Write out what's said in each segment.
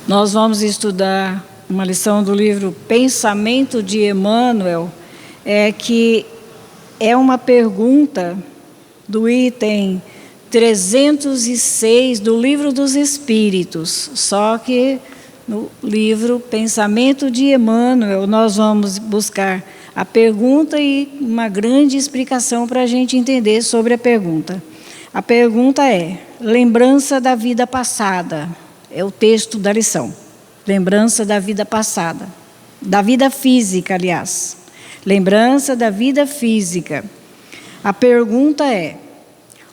Nós vamos estudar uma lição do livro Pensamento de Emmanuel, que é uma pergunta do item 306 do Livro dos Espíritos, só que no livro Pensamento de Emmanuel nós vamos buscar a pergunta e uma grande explicação para a gente entender sobre a pergunta. A pergunta é: lembrança da vida passada. É o texto da lição. Lembrança da vida passada. Da vida física, aliás. Lembrança da vida física. A pergunta é: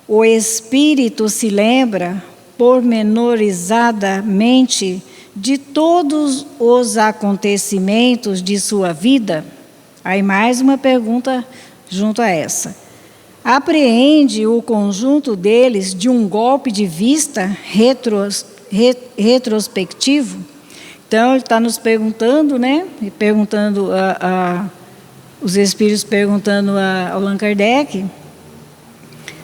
o espírito se lembra pormenorizadamente de todos os acontecimentos de sua vida? Aí mais uma pergunta junto a essa. Apreende o conjunto deles de um golpe de vista retrospectivo? Então, ele está nos perguntando, né? E perguntando os espíritos perguntando a Allan Kardec,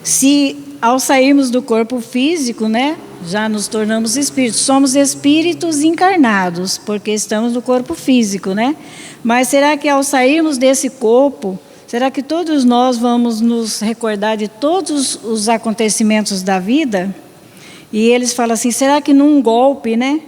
se ao sairmos do corpo físico, né, já nos tornamos espíritos. Somos espíritos encarnados, porque estamos no corpo físico, né? Mas será que ao sairmos desse corpo, será que todos nós vamos nos recordar de todos os acontecimentos da vida? E eles falam assim, será que num golpe, né,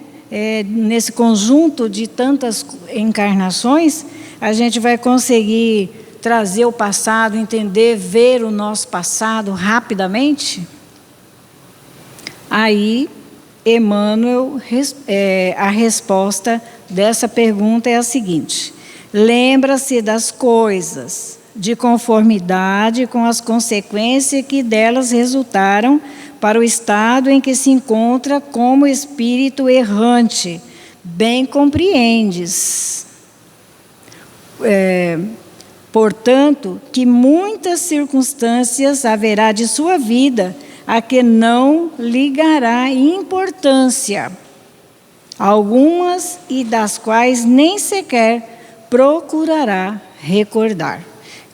nesse conjunto de tantas encarnações, a gente vai conseguir trazer o passado, entender, ver o nosso passado rapidamente? Aí, Emmanuel, a resposta dessa pergunta é a seguinte: lembra-se das coisas de conformidade com as consequências que delas resultaram para o estado em que se encontra como espírito errante. Bem compreendes. Portanto, que muitas circunstâncias haverá de sua vida a que não ligará importância, algumas e das quais nem sequer procurará recordar.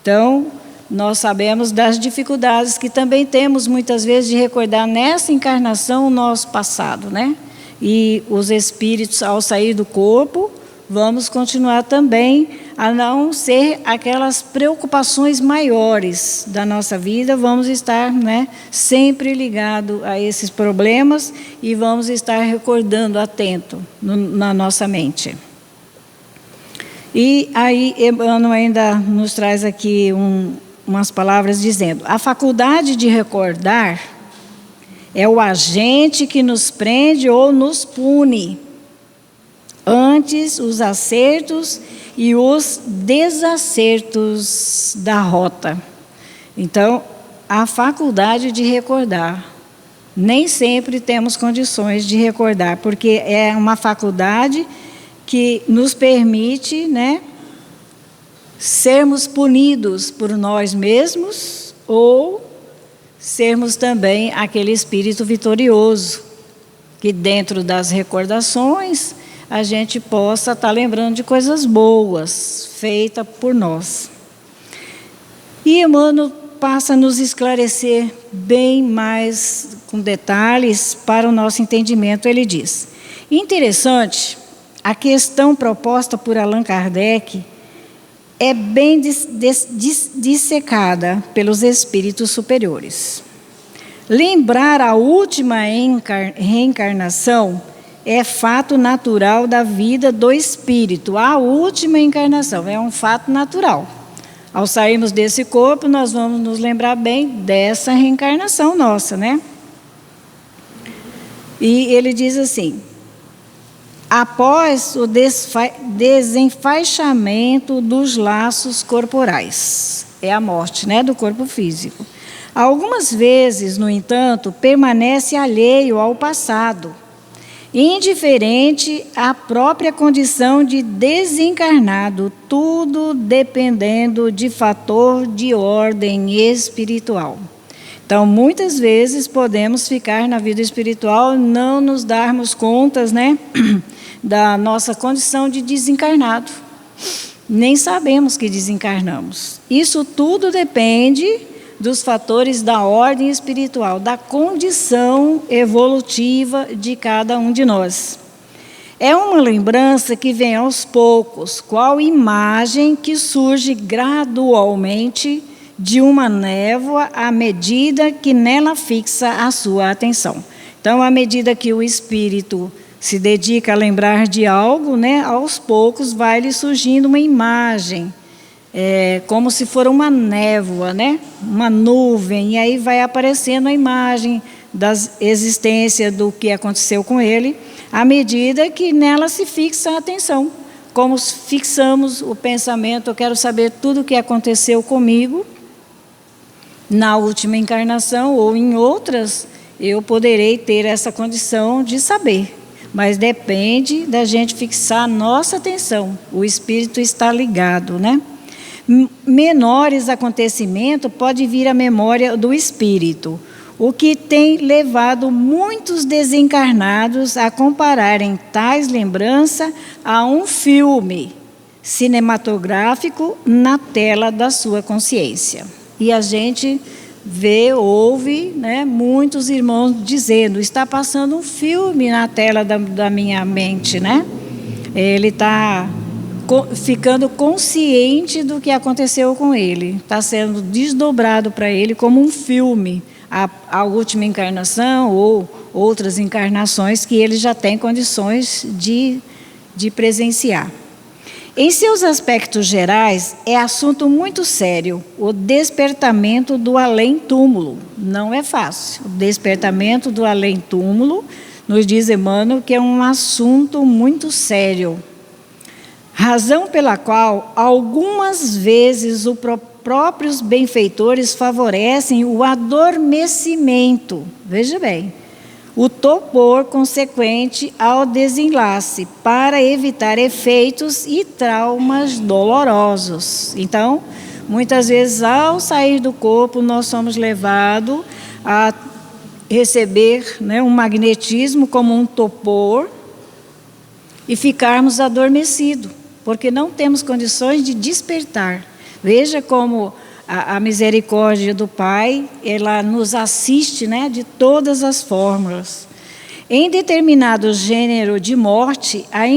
Então, nós sabemos das dificuldades que também temos muitas vezes de recordar nessa encarnação o nosso passado, né? E os espíritos, ao sair do corpo, vamos continuar também a não ser aquelas preocupações maiores da nossa vida, vamos estar, né, sempre ligado a esses problemas e vamos estar recordando atento na nossa mente. E aí Emmanuel ainda nos traz aqui umas palavras dizendo: a faculdade de recordar é o agente que nos prende ou nos pune. Antes, os acertos e os desacertos da rota. Então, a faculdade de recordar. Nem sempre temos condições de recordar, porque é uma faculdade que nos permite, né, sermos punidos por nós mesmos ou sermos também aquele espírito vitorioso, que dentro das recordações a gente possa estar lembrando de coisas boas feitas por nós. E Emmanuel passa a nos esclarecer bem mais com detalhes para o nosso entendimento. Ele diz: interessante, a questão proposta por Allan Kardec é bem dissecada pelos espíritos superiores. Lembrar a última reencarnação é fato natural da vida do espírito. A última encarnação é um fato natural. Ao sairmos desse corpo, nós vamos nos lembrar bem dessa reencarnação nossa, né? E ele diz assim: após o desenfaixamento dos laços corporais, é a morte, né, do corpo físico. Algumas vezes, no entanto, permanece alheio ao passado, indiferente à própria condição de desencarnado, tudo dependendo de fator de ordem espiritual. Então, muitas vezes podemos ficar na vida espiritual, não nos darmos contas, né, da nossa condição de desencarnado. Nem sabemos que desencarnamos. Isso tudo depende dos fatores da ordem espiritual, da condição evolutiva de cada um de nós. É uma lembrança que vem aos poucos, qual imagem que surge gradualmente de uma névoa à medida que nela fixa a sua atenção. Então, à medida que o espírito se dedica a lembrar de algo, né, aos poucos vai lhe surgindo uma imagem, como se for uma névoa, né, uma nuvem, e aí vai aparecendo a imagem da existência do que aconteceu com ele, à medida que nela se fixa a atenção. Como fixamos o pensamento, eu quero saber tudo o que aconteceu comigo na última encarnação ou em outras, eu poderei ter essa condição de saber. Mas depende da gente fixar a nossa atenção. O espírito está ligado, né? Menores acontecimentos pode vir à memória do espírito, o que tem levado muitos desencarnados a compararem tais lembranças a um filme cinematográfico na tela da sua consciência. E a gente vê, ouve, né, muitos irmãos dizendo, está passando um filme na tela da minha mente, né? Ele está ficando consciente do que aconteceu com ele, está sendo desdobrado para ele como um filme, a última encarnação ou outras encarnações que ele já tem condições de presenciar. Em seus aspectos gerais, é assunto muito sério o despertamento do além-túmulo. Não é fácil. O despertamento do além-túmulo, nos diz Emmanuel, que é um assunto muito sério. Razão pela qual, algumas vezes, os próprios benfeitores favorecem o adormecimento. Veja bem. O torpor consequente ao desenlace, para evitar efeitos e traumas dolorosos. Então, muitas vezes, ao sair do corpo, nós somos levados a receber, né, um magnetismo como um torpor e ficarmos adormecidos, porque não temos condições de despertar. Veja como a misericórdia do Pai, ela nos assiste, né, de todas as formas. Em determinado gênero de morte, a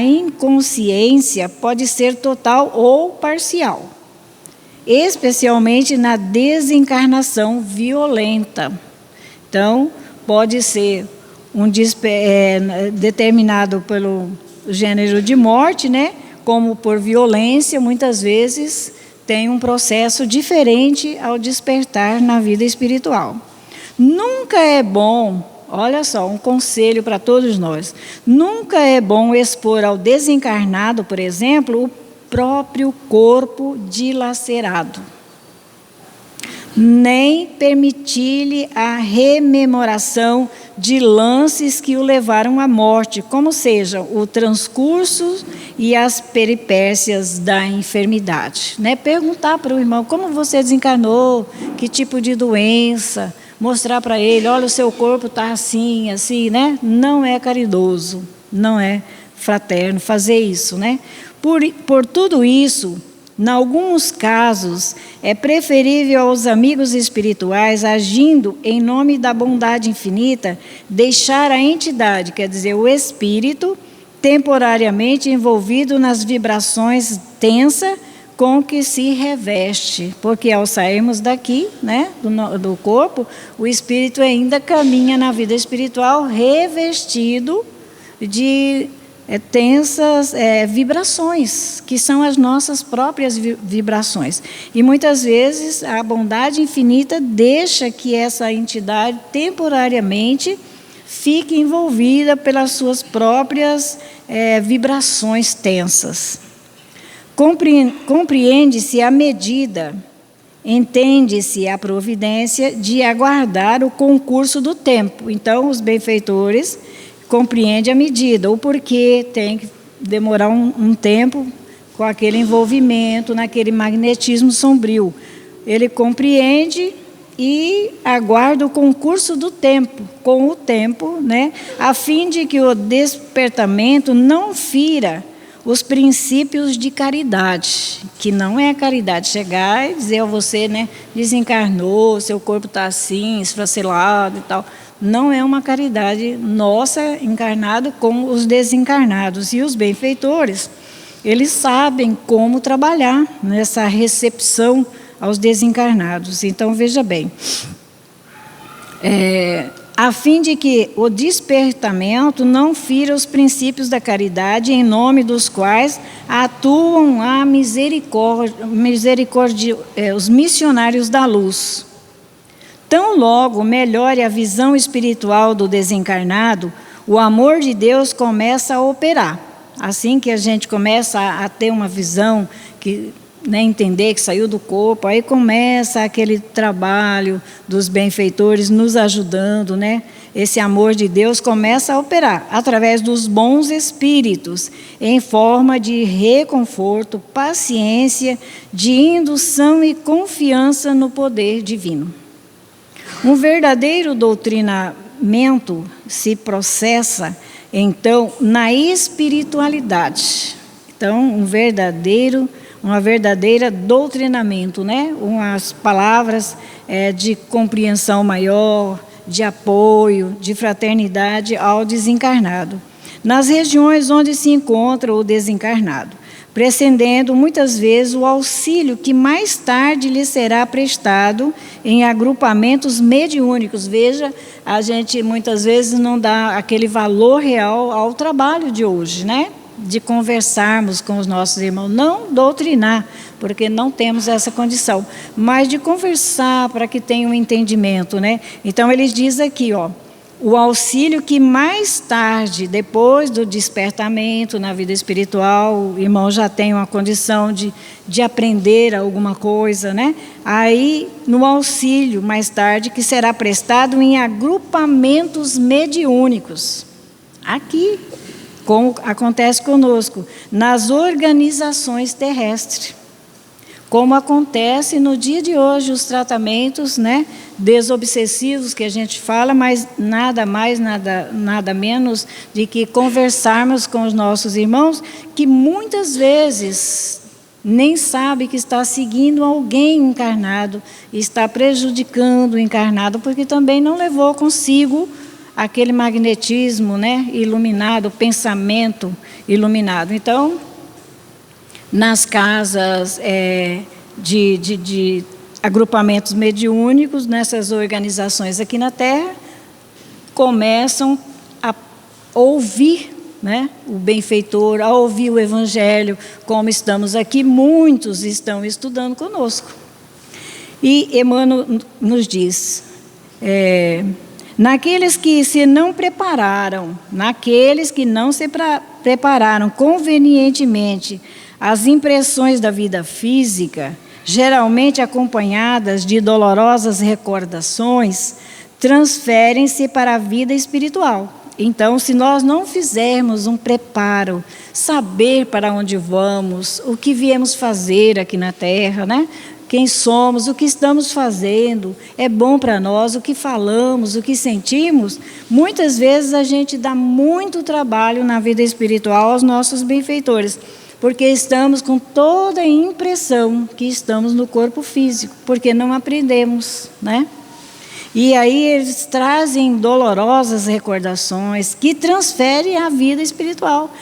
inconsciência pode ser total ou parcial, especialmente na desencarnação violenta. Então, pode ser determinado pelo gênero de morte, né, como por violência, muitas vezes tem um processo diferente ao despertar na vida espiritual. Nunca é bom, olha só, um conselho para todos nós, nunca é bom expor ao desencarnado, por exemplo, o próprio corpo dilacerado, nem permitir-lhe a rememoração de lances que o levaram à morte, como sejam o transcurso e as peripécias da enfermidade. Né? Perguntar para o irmão como você desencarnou, que tipo de doença, mostrar para ele, olha, o seu corpo está assim, assim, né? Não é caridoso, não é fraterno fazer isso, né? Por tudo isso, em alguns casos, é preferível aos amigos espirituais, agindo em nome da bondade infinita, deixar a entidade, quer dizer, o espírito, temporariamente envolvido nas vibrações tensas com que se reveste. Porque ao sairmos daqui, né, do corpo, o espírito ainda caminha na vida espiritual revestido de tensas vibrações, que são as nossas próprias vibrações. E muitas vezes a bondade infinita deixa que essa entidade temporariamente fique envolvida pelas suas próprias vibrações tensas. Compreende-se a medida, entende-se a providência de aguardar o concurso do tempo. Então, os benfeitores compreende a medida, o porquê tem que demorar um tempo com aquele envolvimento, naquele magnetismo sombrio. Ele compreende e aguarda o concurso do tempo, com o tempo, né, a fim de que o despertamento não fira os princípios de caridade, que não é a caridade chegar e dizer a você, né, desencarnou, seu corpo está assim, esfacelado e tal. não é uma caridade nossa encarnado com os desencarnados. E os benfeitores, eles sabem como trabalhar nessa recepção aos desencarnados. Então, veja bem, a fim de que o despertamento não fira os princípios da caridade, em nome dos quais atuam a misericórdia, os missionários da luz. Tão logo melhore a visão espiritual do desencarnado, o amor de Deus começa a operar. Assim que a gente começa a ter uma visão, entender que saiu do corpo, aí começa aquele trabalho dos benfeitores nos ajudando, Esse amor de Deus começa a operar através dos bons espíritos, em forma de reconforto, paciência, de indução e confiança no poder divino. Um verdadeiro doutrinamento se processa, então, na espiritualidade. Então, uma verdadeira doutrinamento, Umas palavras de compreensão maior, de apoio, de fraternidade ao desencarnado, nas regiões onde se encontra o desencarnado, prescindendo muitas vezes o auxílio que mais tarde lhe será prestado em agrupamentos mediúnicos. Veja, a gente muitas vezes não dá aquele valor real ao trabalho de hoje, de conversarmos com os nossos irmãos, não doutrinar, porque não temos essa condição, mas de conversar para que tenham um entendimento, Então, eles dizem aqui, o auxílio que mais tarde, depois do despertamento na vida espiritual, o irmão já tem uma condição de aprender alguma coisa, Aí, no auxílio mais tarde, que será prestado em agrupamentos mediúnicos. Aqui, como acontece conosco, nas organizações terrestres. Como acontece no dia de hoje, os tratamentos desobsessivos que a gente fala, mas nada mais, nada menos de que conversarmos com os nossos irmãos, que muitas vezes nem sabe que está seguindo alguém encarnado, está prejudicando o encarnado, porque também não levou consigo aquele magnetismo iluminado, pensamento iluminado. Então, nas casas de agrupamentos mediúnicos, nessas organizações aqui na Terra, começam a ouvir o benfeitor, a ouvir o Evangelho, como estamos aqui, muitos estão estudando conosco. E Emmanuel nos diz, naqueles que não se prepararam convenientemente as impressões da vida física, geralmente acompanhadas de dolorosas recordações, transferem-se para a vida espiritual. Então, se nós não fizermos um preparo, saber para onde vamos, o que viemos fazer aqui na Terra, quem somos, o que estamos fazendo, é bom para nós, o que falamos, o que sentimos, muitas vezes a gente dá muito trabalho na vida espiritual aos nossos benfeitores, porque estamos com toda a impressão que estamos no corpo físico, porque não aprendemos, E aí eles trazem dolorosas recordações que transferem à vida espiritual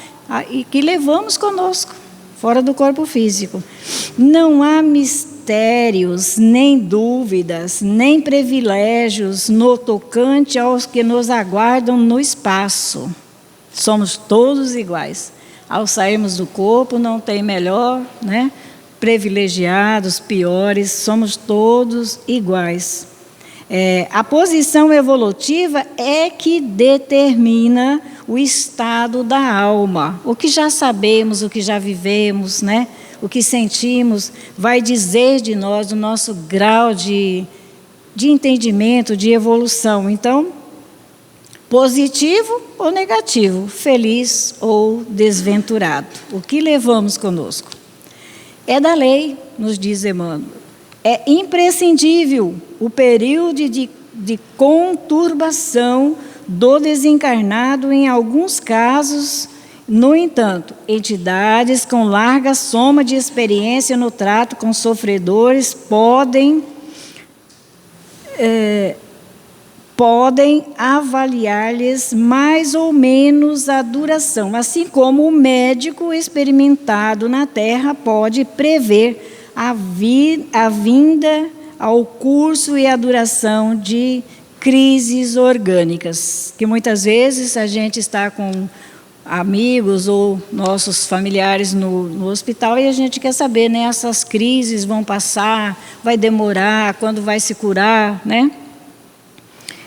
e que levamos conosco, fora do corpo físico. Não há mistérios, nem dúvidas, nem privilégios no tocante aos que nos aguardam no espaço. Somos todos iguais. Ao sairmos do corpo, não tem melhor, privilegiados, piores, somos todos iguais. A posição evolutiva é que determina o estado da alma. O que já sabemos, o que já vivemos, o que sentimos, vai dizer de nós o nosso grau de entendimento, de evolução. Então, positivo ou negativo, feliz ou desventurado. O que levamos conosco? É da lei, nos diz Emmanuel. É imprescindível o período de conturbação do desencarnado, em alguns casos. No entanto, entidades com larga soma de experiência no trato com sofredores podem podem avaliar-lhes mais ou menos a duração, assim como o médico experimentado na Terra pode prever a vinda ao curso e a duração de crises orgânicas, que muitas vezes a gente está com amigos ou nossos familiares no hospital e a gente quer saber, né, essas crises vão passar, vai demorar, quando vai se curar, né?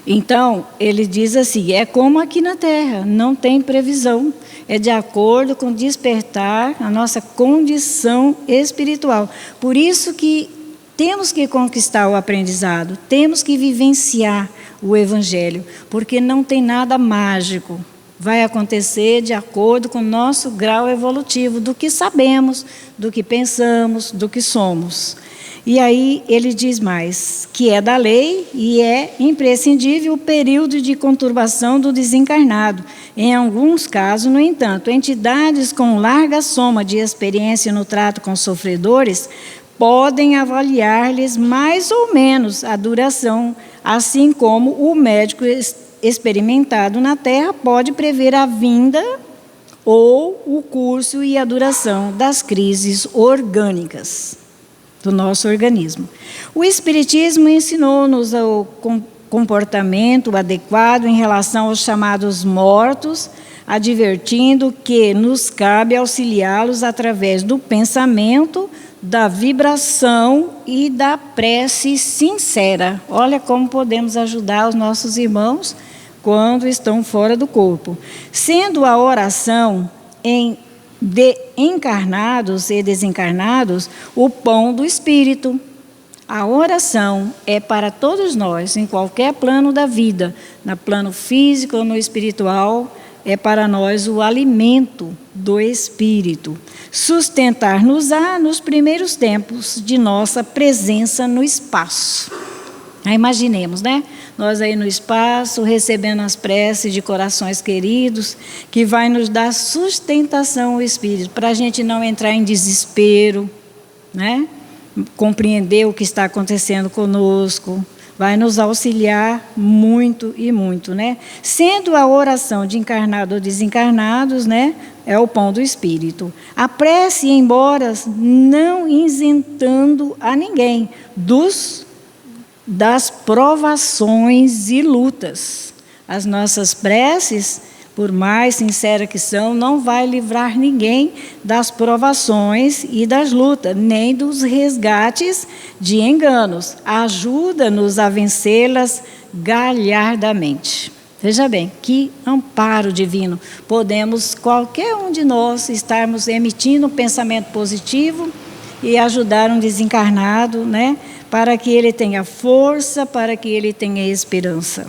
Então, ele diz assim, é como aqui na Terra, não tem previsão, é de acordo com despertar a nossa condição espiritual. Por isso que temos que conquistar o aprendizado, temos que vivenciar o Evangelho, porque não tem nada mágico. Vai acontecer de acordo com o nosso grau evolutivo, do que sabemos, do que pensamos, do que somos. E aí ele diz mais, que é da lei e é imprescindível o período de conturbação do desencarnado. Em alguns casos, no entanto, entidades com larga soma de experiência no trato com sofredores podem avaliar-lhes mais ou menos a duração, assim como o médico experimentado na Terra pode prever a vinda ou o curso e a duração das crises orgânicas do nosso organismo. O Espiritismo ensinou-nos o comportamento adequado em relação aos chamados mortos, advertindo que nos cabe auxiliá-los através do pensamento, da vibração e da prece sincera. Olha como podemos ajudar os nossos irmãos quando estão fora do corpo. Sendo a oração de encarnados e desencarnados o pão do Espírito. A oração é para todos nós, em qualquer plano da vida, no plano físico ou no espiritual, é para nós o alimento do Espírito. Sustentar-nos-á nos primeiros tempos de nossa presença no espaço. Aí imaginemos, né? Nós aí no espaço, recebendo as preces de corações queridos, que vai nos dar sustentação ao Espírito, para a gente não entrar em desespero, né? Compreender o que está acontecendo conosco, vai nos auxiliar muito e muito, né? Sendo a oração de encarnado ou desencarnados, né, é o pão do Espírito. A prece, embora não isentando a ninguém das provações e lutas. As nossas preces, por mais sinceras que são, não vai livrar ninguém das provações e das lutas, nem dos resgates de enganos. Ajuda-nos a vencê-las galhardamente. Veja bem, que amparo divino. Podemos, qualquer um de nós, estarmos emitindo um pensamento positivo e ajudar um desencarnado, né? Para que ele tenha força, para que ele tenha esperança.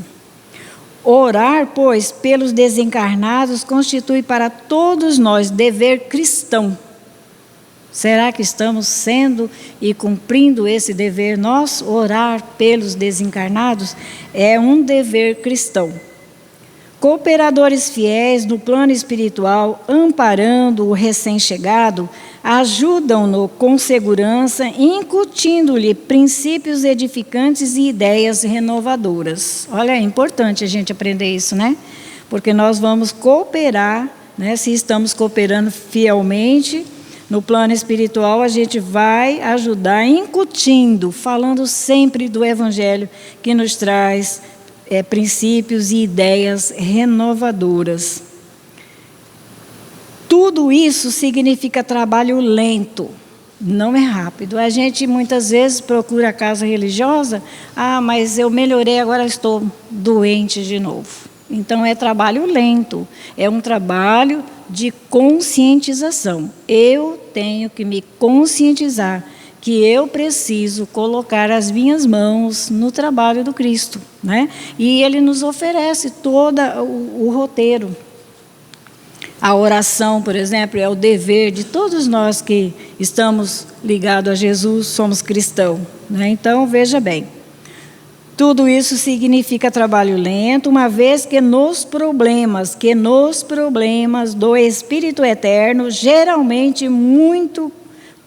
Orar, pois, pelos desencarnados constitui para todos nós dever cristão. Será que estamos sendo e cumprindo esse dever nosso? Orar pelos desencarnados é um dever cristão. Cooperadores fiéis no plano espiritual, amparando o recém-chegado, ajudam-no com segurança, incutindo-lhe princípios edificantes e ideias renovadoras. Olha, é importante a gente aprender isso, né? Porque nós vamos cooperar, né? Se estamos cooperando fielmente no plano espiritual, a gente vai ajudar, incutindo, falando sempre do Evangelho que nos traz princípios e ideias renovadoras. Tudo isso significa trabalho lento, não é rápido. A gente muitas vezes procura a casa religiosa, mas eu melhorei, agora estou doente de novo. Então é trabalho lento, é um trabalho de conscientização. Eu tenho que me conscientizar que eu preciso colocar as minhas mãos no trabalho do Cristo, né? E Ele nos oferece todo o roteiro. A oração, por exemplo, é o dever de todos nós que estamos ligados a Jesus, somos cristãos, né? Então, veja bem, tudo isso significa trabalho lento, uma vez que nos problemas do Espírito Eterno, geralmente muito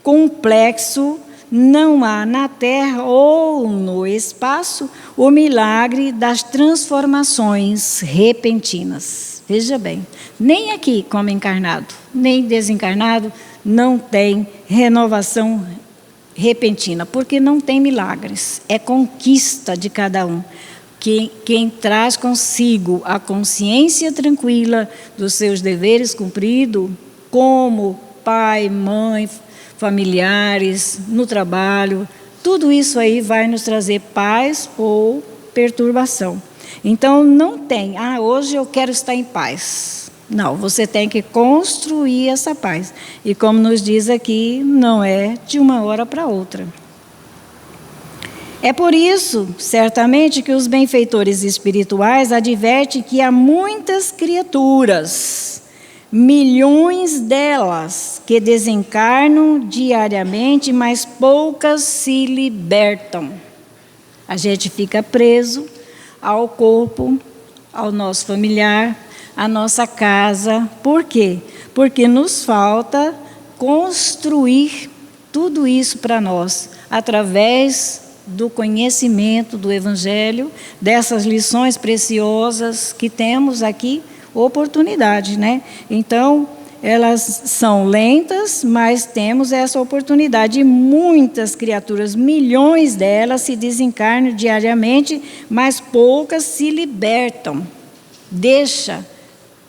complexo, não há na terra ou no espaço o milagre das transformações repentinas. Veja bem, nem aqui como encarnado, nem desencarnado, não tem renovação repentina, porque não tem milagres, é conquista de cada um. Quem traz consigo a consciência tranquila dos seus deveres cumpridos, como pai, mãe, familiares, no trabalho, tudo isso aí vai nos trazer paz ou perturbação. Então, não tem, hoje eu quero estar em paz. Não, você tem que construir essa paz. E como nos diz aqui, não é de uma hora para outra. É por isso, certamente, que os benfeitores espirituais advertem que há muitas criaturas, milhões delas, que desencarnam diariamente, mas poucas se libertam. A gente fica preso ao corpo, ao nosso familiar, à nossa casa. Por quê? Porque nos falta construir tudo isso para nós, através do conhecimento do Evangelho, dessas lições preciosas que temos aqui, oportunidade, né? Então, elas são lentas, mas temos essa oportunidade. E muitas criaturas, milhões delas, se desencarnam diariamente, mas poucas se libertam. Deixa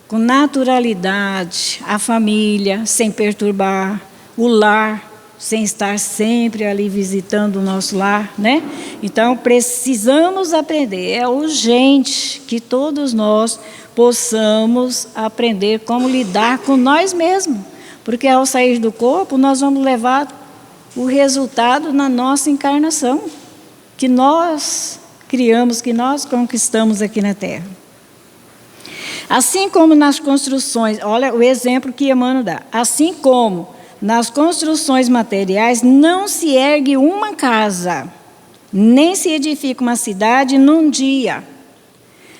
com naturalidade a família, sem perturbar, o lar, sem estar sempre ali visitando o nosso lar, né? Então, precisamos aprender, é urgente que todos nós possamos aprender como lidar com nós mesmos, porque ao sair do corpo, nós vamos levar o resultado na nossa encarnação, que nós criamos, que nós conquistamos aqui na Terra. Assim como nas construções, olha o exemplo que Emmanuel dá, assim como nas construções materiais não se ergue uma casa, nem se edifica uma cidade num dia.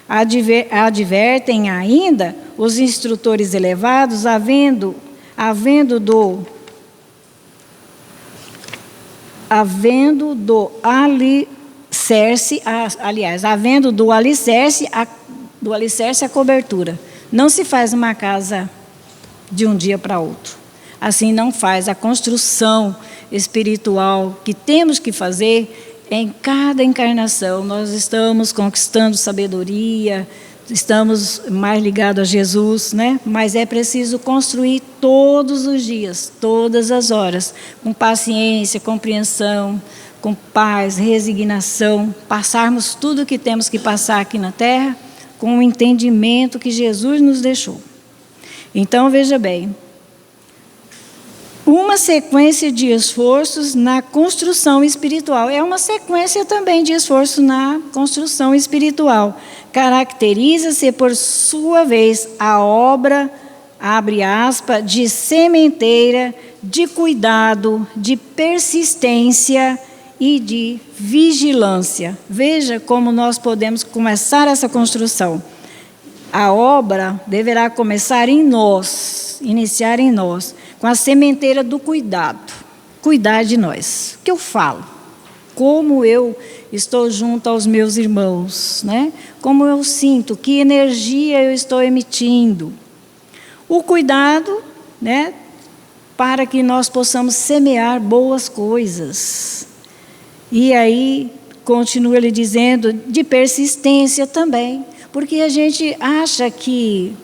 Advertem ainda os instrutores elevados, havendo do alicerce a cobertura. Não se faz uma casa de um dia para outro. Assim não faz a construção espiritual que temos que fazer em cada encarnação. Nós estamos conquistando sabedoria, estamos mais ligados a Jesus, né? Mas é preciso construir todos os dias, todas as horas, com paciência, compreensão, com paz, resignação, passarmos tudo o que temos que passar aqui na Terra com o entendimento que Jesus nos deixou. Então, veja bem, uma sequência de esforços na construção espiritual. É uma sequência também de esforço na construção espiritual. Caracteriza-se, por sua vez, a obra, abre aspas, de sementeira, de cuidado, de persistência e de vigilância. Veja como nós podemos começar essa construção. A obra deverá começar em nós, iniciar em nós, com a sementeira do cuidado. Cuidar de nós. O que eu falo? Como eu estou junto aos meus irmãos, né? Como eu sinto, que energia eu estou emitindo. O cuidado, né? Para que nós possamos semear boas coisas. E aí, continua ele dizendo, de persistência também. Porque a gente acha que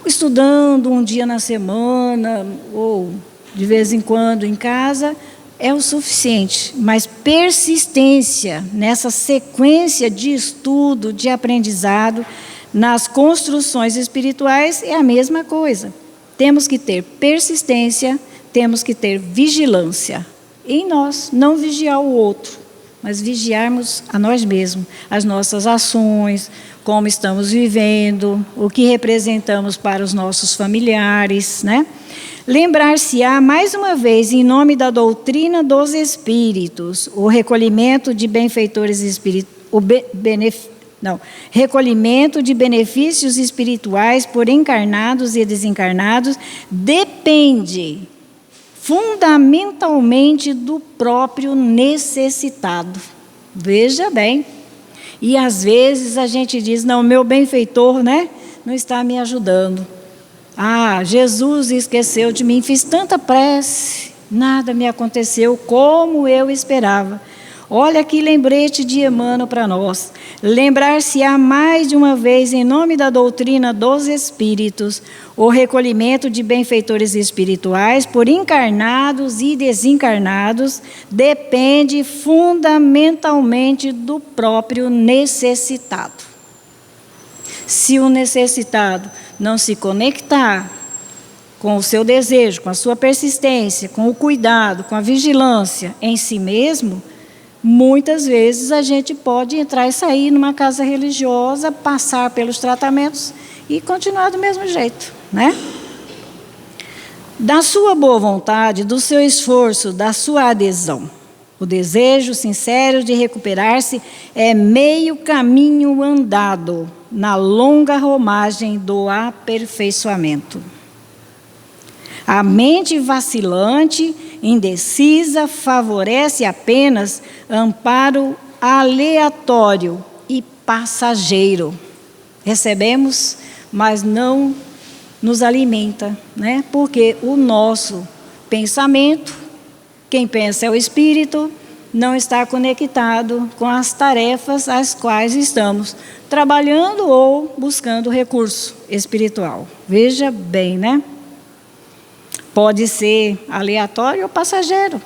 estudando um dia na semana, ou de vez em quando em casa, é o suficiente. Mas persistência nessa sequência de estudo, de aprendizado, nas construções espirituais é a mesma coisa. Temos que ter persistência, temos que ter vigilância em nós, não vigiar o outro, mas vigiarmos a nós mesmos, as nossas ações, como estamos vivendo, o que representamos para os nossos familiares, né? Lembrar-se-á, mais uma vez, em nome da doutrina dos espíritos, o recolhimento de benfeitores espirituais, recolhimento de benefícios espirituais por encarnados e desencarnados depende fundamentalmente do próprio necessitado. Veja bem. E às vezes a gente diz, não, meu benfeitor, né, não está me ajudando. Ah, Jesus esqueceu de mim, fiz tanta prece, nada me aconteceu como eu esperava. Olha que lembrete de Emmanuel para nós. Lembrar-se-á mais de uma vez, em nome da doutrina dos Espíritos, o recolhimento de benfeitores espirituais por encarnados e desencarnados depende fundamentalmente do próprio necessitado. Se o necessitado não se conectar com o seu desejo, com a sua persistência, com o cuidado, com a vigilância em si mesmo, muitas vezes a gente pode entrar e sair numa casa religiosa, passar pelos tratamentos e continuar do mesmo jeito, né? Da sua boa vontade, do seu esforço, da sua adesão. O desejo sincero de recuperar-se é meio caminho andado na longa romagem do aperfeiçoamento. A mente vacilante, indecisa, favorece apenas amparo aleatório e passageiro. Recebemos, mas não nos alimenta, né? Porque o nosso pensamento, quem pensa é o espírito, não está conectado com as tarefas às quais estamos trabalhando ou buscando recurso espiritual. Veja bem, né? Pode ser aleatório ou passageiro.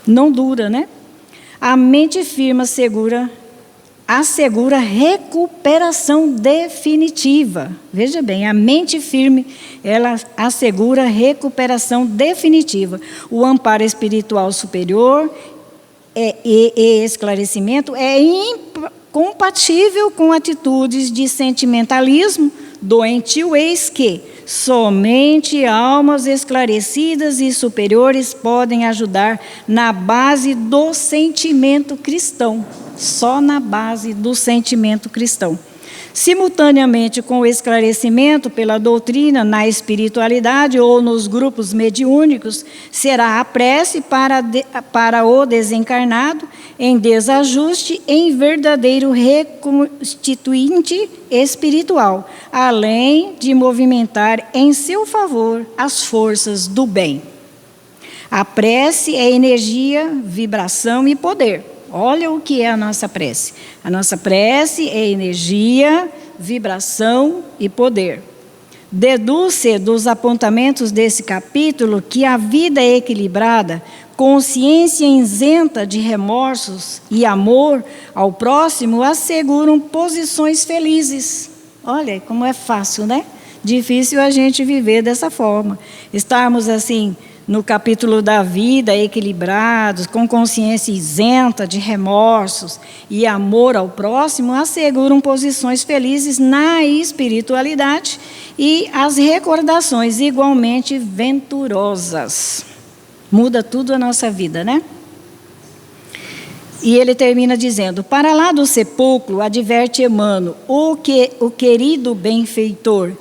Não dura, né? A mente firme assegura recuperação definitiva. Veja bem, a mente firme, ela assegura recuperação definitiva. O amparo espiritual superior e esclarecimento é incompatível com atitudes de sentimentalismo doentio, eis que somente almas esclarecidas e superiores podem ajudar na base do sentimento cristão. Só na base do sentimento cristão. Simultaneamente com o esclarecimento pela doutrina na espiritualidade ou nos grupos mediúnicos, será a prece para o desencarnado em desajuste em verdadeiro reconstituinte espiritual, além de movimentar em seu favor as forças do bem. A prece é energia, vibração e poder. Olha o que é a nossa prece. A nossa prece é energia, vibração e poder. Deduz-se dos apontamentos desse capítulo que a vida equilibrada, consciência isenta de remorsos e amor ao próximo asseguram posições felizes. Olha como é fácil, né? Difícil a gente viver dessa forma. Estarmos assim no capítulo da vida, equilibrados, com consciência isenta de remorsos e amor ao próximo, asseguram posições felizes na espiritualidade e as recordações igualmente venturosas. Muda tudo a nossa vida, né? E ele termina dizendo, para lá do sepulcro, adverte Emmanuel, o querido benfeitor,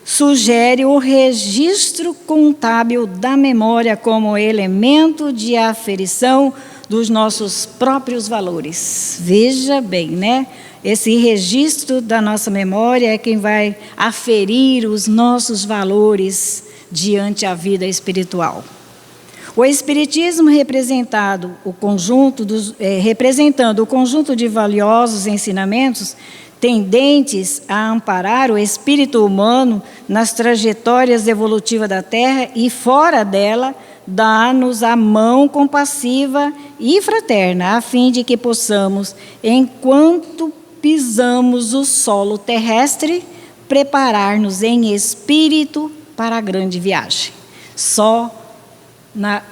sugere o registro contábil da memória como elemento de aferição dos nossos próprios valores. Veja bem, né? Esse registro da nossa memória é quem vai aferir os nossos valores diante a vida espiritual. O Espiritismo representando o conjunto de valiosos ensinamentos tendentes a amparar o espírito humano nas trajetórias evolutivas da Terra e fora dela, dá-nos a mão compassiva e fraterna, a fim de que possamos, enquanto pisamos o solo terrestre, preparar-nos em espírito para a grande viagem. Só na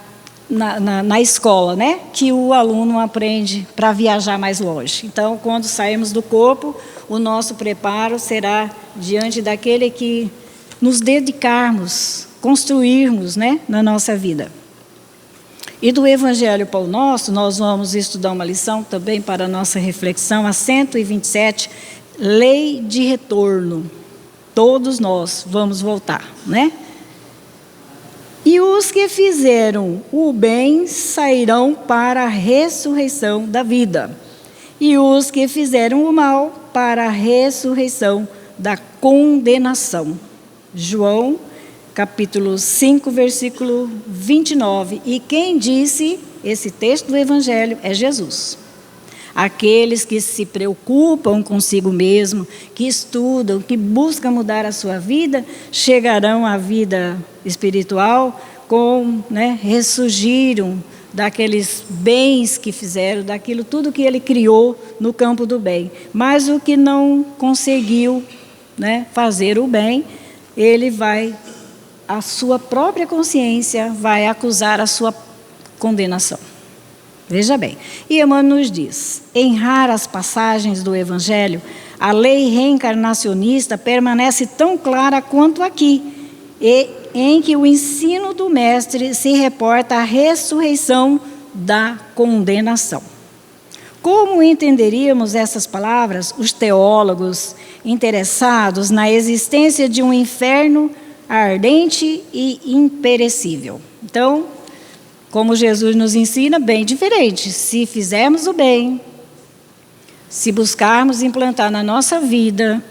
escola, né, que o aluno aprende para viajar mais longe. Então, quando sairmos do corpo, o nosso preparo será diante daquele que nos dedicarmos, construirmos, né, na nossa vida. E do Evangelho Pão Nosso, nós vamos estudar uma lição também para a nossa reflexão, a 127, Lei de Retorno. Todos nós vamos voltar, né? E os que fizeram o bem sairão para a ressurreição da vida, e os que fizeram o mal para a ressurreição da condenação. João, capítulo 5, versículo 29. E quem disse esse texto do Evangelho é Jesus. Aqueles que se preocupam consigo mesmo, que estudam, que buscam mudar a sua vida, chegarão à vida espiritual ressurgiram daqueles bens que fizeram, daquilo tudo que ele criou no campo do bem. Mas o que não conseguiu fazer o bem, ele vai, a sua própria consciência vai acusar a sua condenação. Veja bem, e Emmanuel nos diz, em raras passagens do Evangelho, a lei reencarnacionista permanece tão clara quanto aqui, em que o ensino do Mestre se reporta à ressurreição da condenação. Como entenderíamos essas palavras, os teólogos interessados na existência de um inferno ardente e imperecível? Então, como Jesus nos ensina, bem diferente. Se fizermos o bem, se buscarmos implantar na nossa vida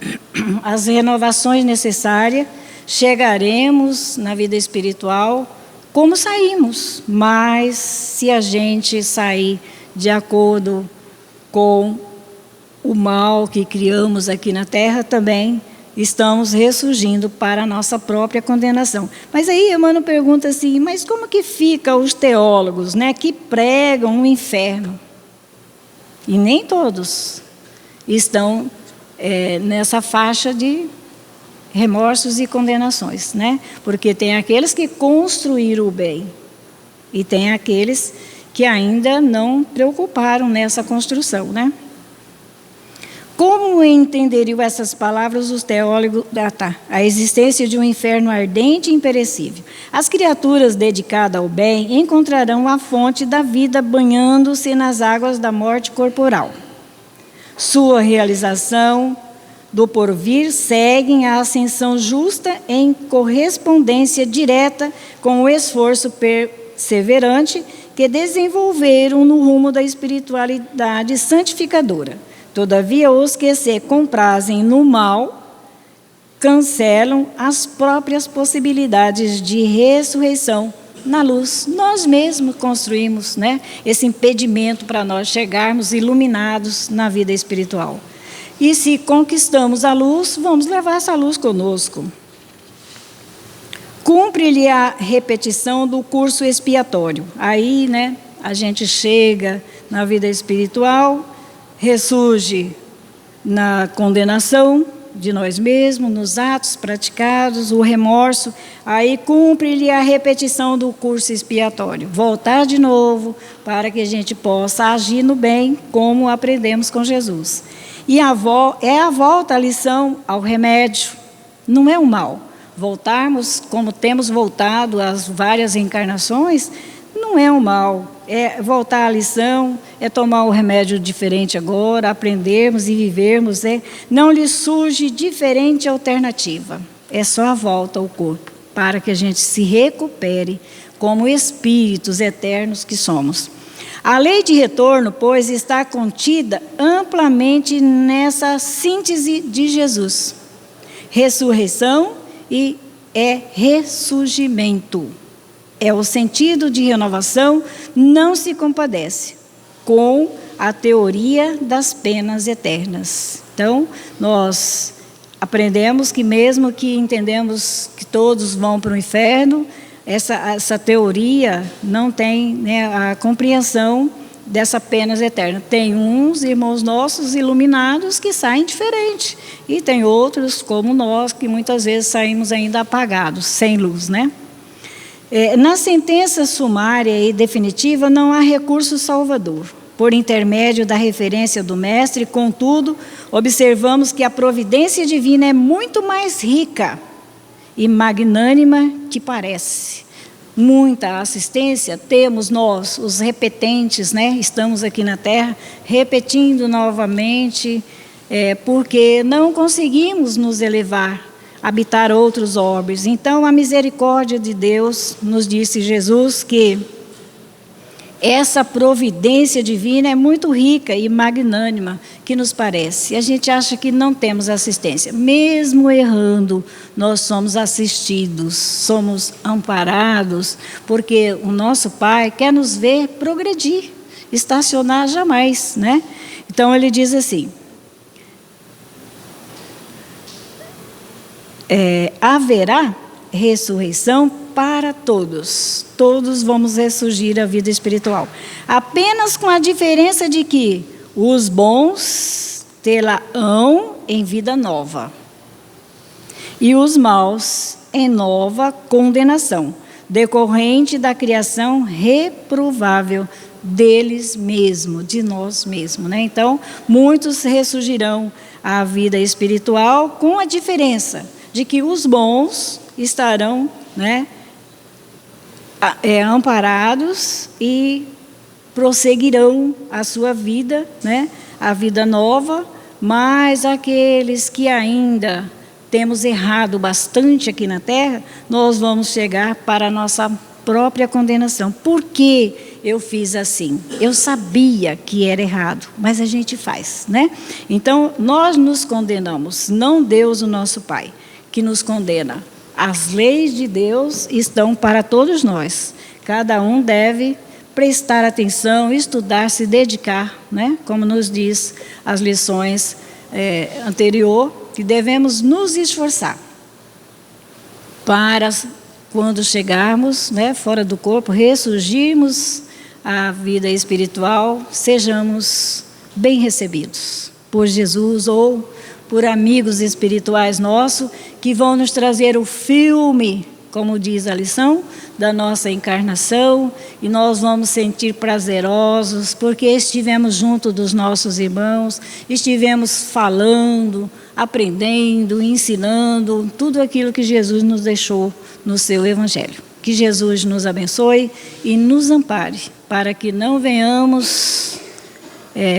as renovações necessárias, chegaremos na vida espiritual como saímos. Mas se a gente sair de acordo com o mal que criamos aqui na Terra, também estamos ressurgindo para a nossa própria condenação. Mas aí Emmanuel pergunta assim, mas como que fica os teólogos, que pregam o inferno? E nem todos estão nessa faixa de remorsos e condenações, Porque tem aqueles que construíram o bem e tem aqueles que ainda não preocuparam nessa construção, Como entenderiam essas palavras os teólogos? A existência de um inferno ardente e imperecível. As criaturas dedicadas ao bem encontrarão a fonte da vida banhando-se nas águas da morte corporal. Sua realização do porvir seguem a ascensão justa em correspondência direta com o esforço perseverante que desenvolveram no rumo da espiritualidade santificadora. Todavia, os que se comprazem no mal cancelam as próprias possibilidades de ressurreição na luz. Nós mesmos construímos esse impedimento para nós chegarmos iluminados na vida espiritual. E se conquistamos a luz, vamos levar essa luz conosco. Cumpre-lhe a repetição do curso expiatório. Aí, a gente chega na vida espiritual, ressurge na condenação de nós mesmos, nos atos praticados, o remorso. Aí cumpre-lhe a repetição do curso expiatório. Voltar de novo para que a gente possa agir no bem, como aprendemos com Jesus. E a volta à lição, ao remédio, não é o mal. Voltarmos, como temos voltado às várias encarnações, não é o mal. É voltar à lição, é tomar um remédio diferente agora, aprendermos e vivermos. Não lhe surge diferente alternativa. É só a volta ao corpo, para que a gente se recupere como espíritos eternos que somos. A lei de retorno, pois, está contida amplamente nessa síntese de Jesus. Ressurreição e ressurgimento. É o sentido de renovação, não se compadece com a teoria das penas eternas. Então, nós aprendemos que mesmo que entendemos que todos vão para o inferno, essa teoria não tem a compreensão dessa penas eterna. Tem uns irmãos nossos iluminados que saem diferente, e tem outros, como nós, que muitas vezes saímos ainda apagados, sem luz, Na sentença sumária e definitiva não há recurso salvador. Por intermédio da referência do Mestre, contudo, observamos que a providência divina é muito mais rica e magnânima que parece. Muita assistência temos nós, os repetentes, Estamos aqui na Terra repetindo novamente, porque não conseguimos nos elevar habitar outros orbes. Então, a misericórdia de Deus, nos disse Jesus, que essa providência divina é muito rica e magnânima, que nos parece. A gente acha que não temos assistência. Mesmo errando, nós somos assistidos, somos amparados, porque o nosso Pai quer nos ver progredir, estacionar jamais, né? Então, ele diz assim, haverá ressurreição para todos. Todos vamos ressurgir à vida espiritual. Apenas com a diferença de que os bons tê-la-ão em vida nova e os maus em nova condenação, decorrente da criação reprovável deles mesmos, de nós mesmos, né? Então, muitos ressurgirão à vida espiritual com a diferença de que os bons estarão, né, amparados e prosseguirão a sua vida, né, a vida nova, mas aqueles que ainda temos errado bastante aqui na Terra, nós vamos chegar para a nossa própria condenação. Por que eu fiz assim? Eu sabia que era errado, mas a gente faz, né? Então, nós nos condenamos, não Deus, o nosso Pai, que nos condena. As leis de Deus estão para todos nós. Cada um deve prestar atenção, estudar, se dedicar, né? Como nos diz as lições anterior, que devemos nos esforçar para, quando chegarmos, né, fora do corpo, ressurgirmos à vida espiritual, sejamos bem recebidos por Jesus ou por amigos espirituais nossos que vão nos trazer o filme, como diz a lição, da nossa encarnação, e nós vamos sentir prazerosos, porque estivemos junto dos nossos irmãos, estivemos falando, aprendendo, ensinando, tudo aquilo que Jesus nos deixou no seu Evangelho. Que Jesus nos abençoe e nos ampare, para que não venhamos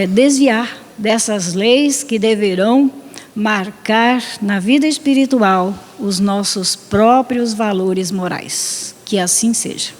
desviar dessas leis que deverão marcar na vida espiritual os nossos próprios valores morais. Que assim seja.